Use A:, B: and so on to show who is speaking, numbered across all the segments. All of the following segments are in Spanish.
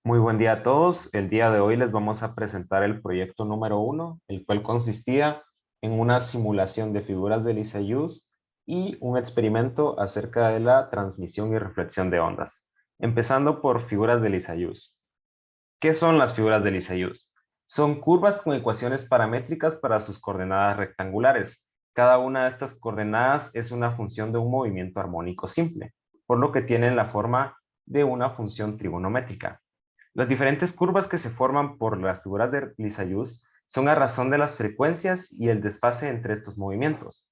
A: Muy buen día a todos. El día de hoy les vamos a presentar el proyecto número 1, el cual consistía en una simulación de figuras de Lissajous y un experimento acerca de la transmisión y reflexión de ondas. Empezando por figuras de Lissajous. ¿Qué son las figuras de Lissajous? Son curvas con ecuaciones paramétricas para sus coordenadas rectangulares. Cada una de estas coordenadas es una función de un movimiento armónico simple, por lo que tienen la forma de una función trigonométrica. Las diferentes curvas que se forman por las figuras de Lissajous son a razón de las frecuencias y el desfase entre estos movimientos.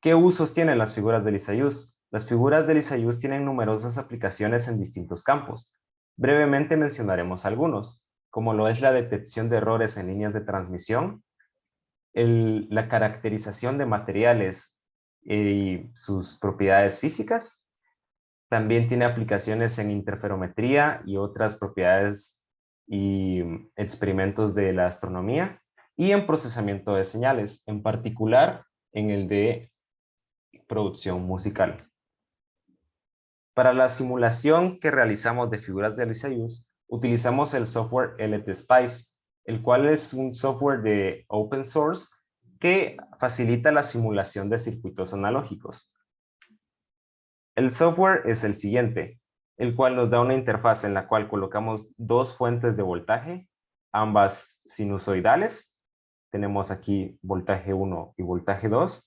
A: ¿Qué usos tienen las figuras de Lissajous? Las figuras de Lissajous tienen numerosas aplicaciones en distintos campos. Brevemente mencionaremos algunos, como lo es la detección de errores en líneas de transmisión, la caracterización de materiales y sus propiedades físicas. También tiene aplicaciones en interferometría y otras propiedades y experimentos de la astronomía y en procesamiento de señales, en particular en el de producción musical. Para la simulación que realizamos de figuras de Lissajous, utilizamos el software LTSpice, el cual es un software de open source que facilita la simulación de circuitos analógicos. El software es el siguiente, el cual nos da una interfaz en la cual colocamos dos fuentes de voltaje, ambas sinusoidales. Tenemos aquí voltaje 1 y voltaje 2,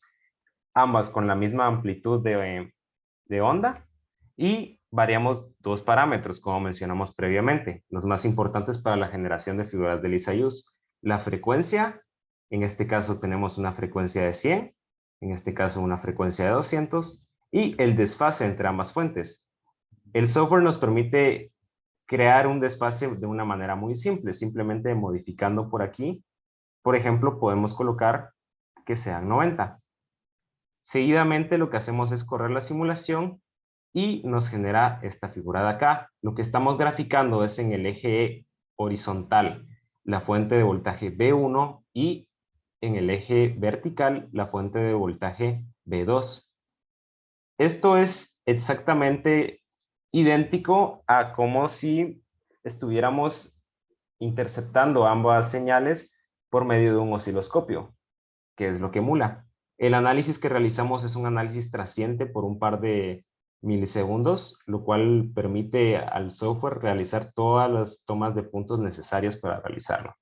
A: ambas con la misma amplitud de onda, y variamos dos parámetros, como mencionamos previamente, los más importantes para la generación de figuras de Lissajous. La frecuencia, en este caso tenemos una frecuencia de 100, en este caso una frecuencia de 200, y el desfase entre ambas fuentes. El software nos permite crear un desfase de una manera muy simple, simplemente modificando por aquí. Por ejemplo, podemos colocar que sean 90. Seguidamente lo que hacemos es correr la simulación y nos genera esta figura de acá. Lo que estamos graficando es en el eje horizontal la fuente de voltaje B1 y en el eje vertical la fuente de voltaje B2. Esto es exactamente idéntico a como si estuviéramos interceptando ambas señales por medio de un osciloscopio, que es lo que emula. El análisis que realizamos es un análisis trasciente por un par de milisegundos, lo cual permite al software realizar todas las tomas de puntos necesarias para realizarlo.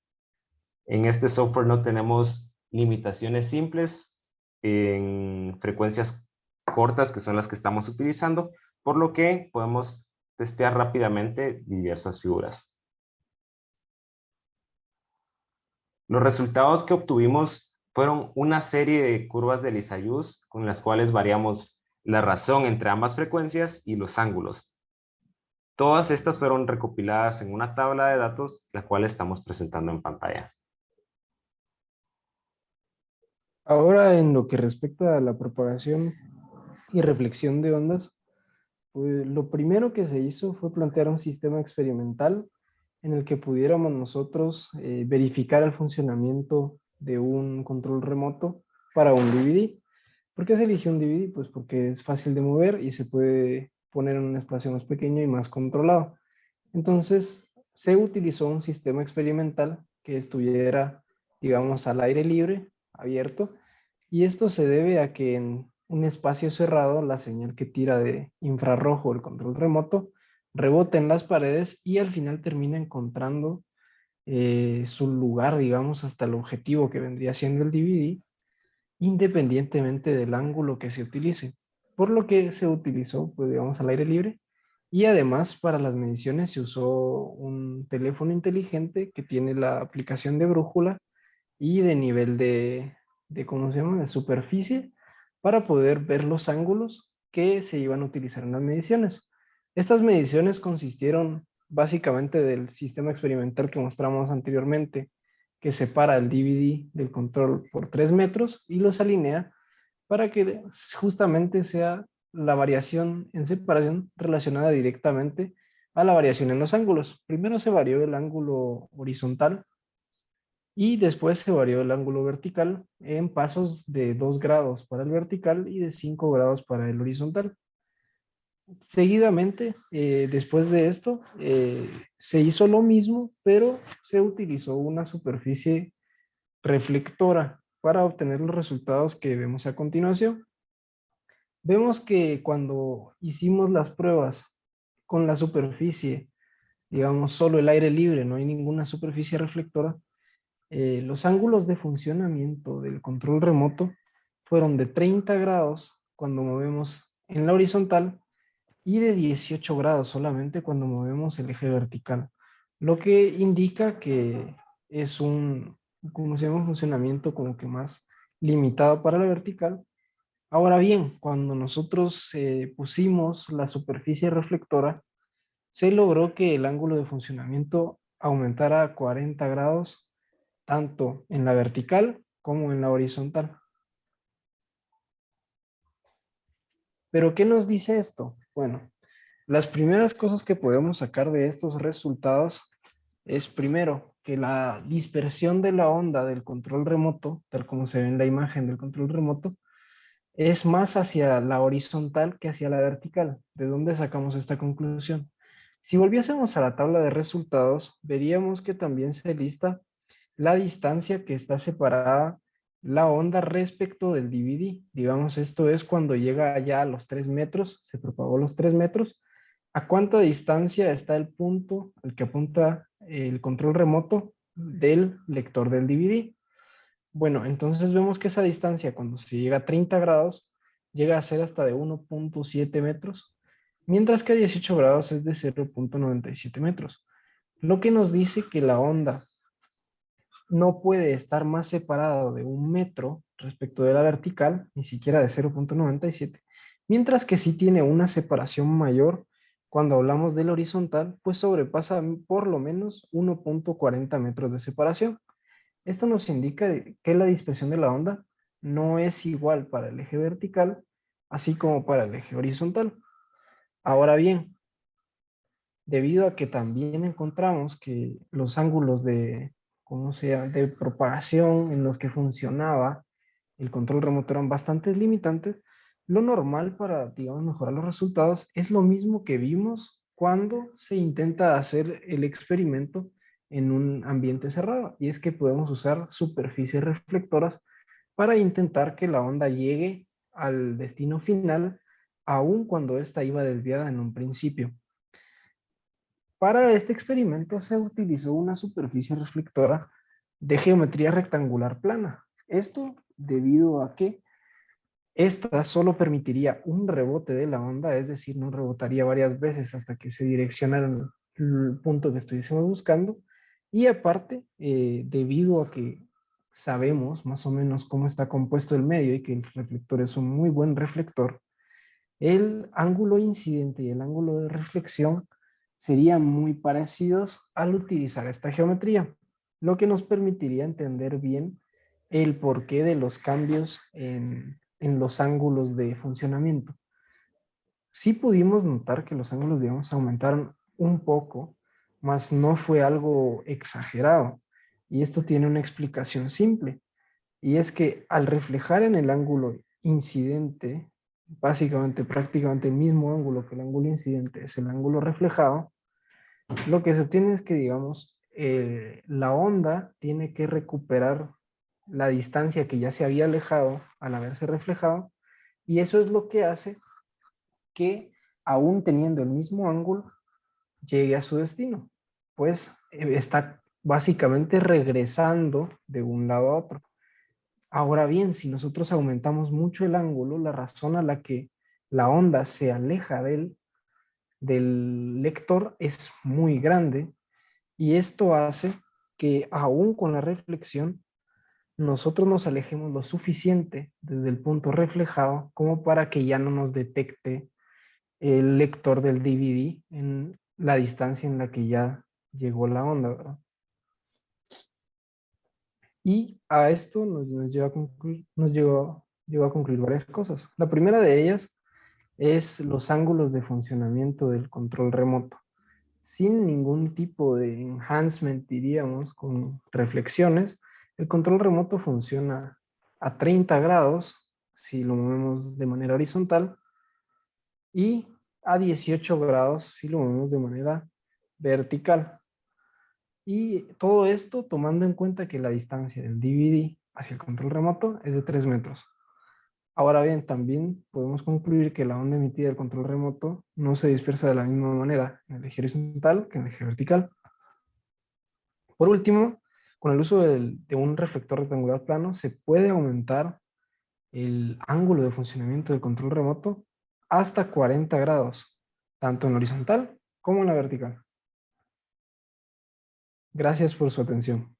A: En este software no tenemos limitaciones simples en frecuencias cortas, que son las que estamos utilizando, por lo que podemos testear rápidamente diversas figuras. Los resultados que obtuvimos fueron una serie de curvas de Lissajous con las cuales variamos la razón entre ambas frecuencias y los ángulos. Todas estas fueron recopiladas en una tabla de datos, la cual estamos presentando en pantalla.
B: Ahora, en lo que respecta a la propagación y reflexión de ondas, pues lo primero que se hizo fue plantear un sistema experimental en el que pudiéramos nosotros verificar el funcionamiento de un control remoto para un DVD. ¿Por qué se eligió un DVD? Pues porque es fácil de mover y se puede poner en un espacio más pequeño y más controlado. Entonces, se utilizó un sistema experimental que estuviera, digamos, al aire libre, abierto, y esto se debe a que en un espacio cerrado la señal que tira de infrarrojo el control remoto rebota en las paredes y al final termina encontrando su lugar, digamos, hasta el objetivo que vendría siendo el DVD, independientemente del ángulo que se utilice. Por lo que se utilizó, pues digamos, al aire libre. Y además para las mediciones se usó un teléfono inteligente que tiene la aplicación de brújula y de nivel ¿cómo se llama?, de superficie para poder ver los ángulos que se iban a utilizar en las mediciones. Estas mediciones consistieron básicamente del sistema experimental que mostramos anteriormente, que separa el DVD del control por 3 metros y los alinea para que justamente sea la variación en separación relacionada directamente a la variación en los ángulos. Primero se varió el ángulo horizontal y después se varió el ángulo vertical en pasos de 2 grados para el vertical y de 5 grados para el horizontal. Seguidamente, después de esto, se hizo lo mismo, pero se utilizó una superficie reflectora para obtener los resultados que vemos a continuación. Vemos que cuando hicimos las pruebas con la superficie, digamos, solo el aire libre, no hay ninguna superficie reflectora, los ángulos de funcionamiento del control remoto fueron de 30 grados cuando movemos en la horizontal y de 18 grados solamente cuando movemos el eje vertical, lo que indica que es un, como se llama, un funcionamiento como que más limitado para la vertical. Ahora bien, cuando nosotros pusimos la superficie reflectora, se logró que el ángulo de funcionamiento aumentara a 40 grados, tanto en la vertical como en la horizontal. ¿Pero qué nos dice esto? Bueno, las primeras cosas que podemos sacar de estos resultados es primero que la dispersión de la onda del control remoto, tal como se ve en la imagen del control remoto, es más hacia la horizontal que hacia la vertical. ¿De dónde sacamos esta conclusión? Si volviésemos a la tabla de resultados, veríamos que también se lista la distancia que está separada la onda respecto del DVD. Digamos, esto es cuando llega ya a los 3 metros, se propagó los 3 metros. ¿A cuánta distancia está el punto al que apunta el control remoto del lector del DVD? Bueno, entonces vemos que esa distancia cuando se llega a 30 grados llega a ser hasta de 1.7 metros, mientras que a 18 grados es de 0.97 metros, lo que nos dice que la onda no puede estar más separado de 1 metro respecto de la vertical, ni siquiera de 0.97, mientras que sí tiene una separación mayor cuando hablamos del horizontal, pues sobrepasa por lo menos 1.40 metros de separación. Esto nos indica que la dispersión de la onda no es igual para el eje vertical, así como para el eje horizontal. Ahora bien, debido a que también encontramos que los ángulos de, ¿cómo se llama?, de propagación en los que funcionaba el control remoto eran bastante limitantes, lo normal para, digamos, mejorar los resultados es lo mismo que vimos cuando se intenta hacer el experimento en un ambiente cerrado, y es que podemos usar superficies reflectoras para intentar que la onda llegue al destino final, aun cuando ésta iba desviada en un principio. Para este experimento se utilizó una superficie reflectora de geometría rectangular plana. Esto debido a que esta solo permitiría un rebote de la onda, es decir, no rebotaría varias veces hasta que se direccionara el punto que estuviésemos buscando. Y aparte, debido a que sabemos más o menos cómo está compuesto el medio y que el reflector es un muy buen reflector, el ángulo incidente y el ángulo de reflexión serían muy parecidos al utilizar esta geometría, lo que nos permitiría entender bien el porqué de los cambios en los ángulos de funcionamiento. Sí pudimos notar que los ángulos, digamos, aumentaron un poco, mas no fue algo exagerado. Y esto tiene una explicación simple, y es que al reflejar en el ángulo incidente, básicamente prácticamente el mismo ángulo que el ángulo incidente es el ángulo reflejado, lo que se obtiene es que, digamos, la onda tiene que recuperar la distancia que ya se había alejado al haberse reflejado, y eso es lo que hace que, aún teniendo el mismo ángulo, llegue a su destino, pues está básicamente regresando de un lado a otro. Ahora bien, si nosotros aumentamos mucho el ángulo, la razón a la que la onda se aleja del lector es muy grande, y esto hace que aún con la reflexión nosotros nos alejemos lo suficiente desde el punto reflejado como para que ya no nos detecte el lector del DVD en la distancia en la que ya llegó la onda, ¿verdad? Y a esto nos lleva a concluir, llevó a concluir varias cosas. La primera de ellas es los ángulos de funcionamiento del control remoto. Sin ningún tipo de enhancement, diríamos, con reflexiones, el control remoto funciona a 30 grados si lo movemos de manera horizontal, y a 18 grados si lo movemos de manera vertical. Y todo esto tomando en cuenta que la distancia del DVD hacia el control remoto es de 3 metros. Ahora bien, también podemos concluir que la onda emitida del control remoto no se dispersa de la misma manera en el eje horizontal que en el eje vertical. Por último, con el uso de un reflector rectangular plano, se puede aumentar el ángulo de funcionamiento del control remoto hasta 40 grados, tanto en la horizontal como en la vertical. Gracias por su atención.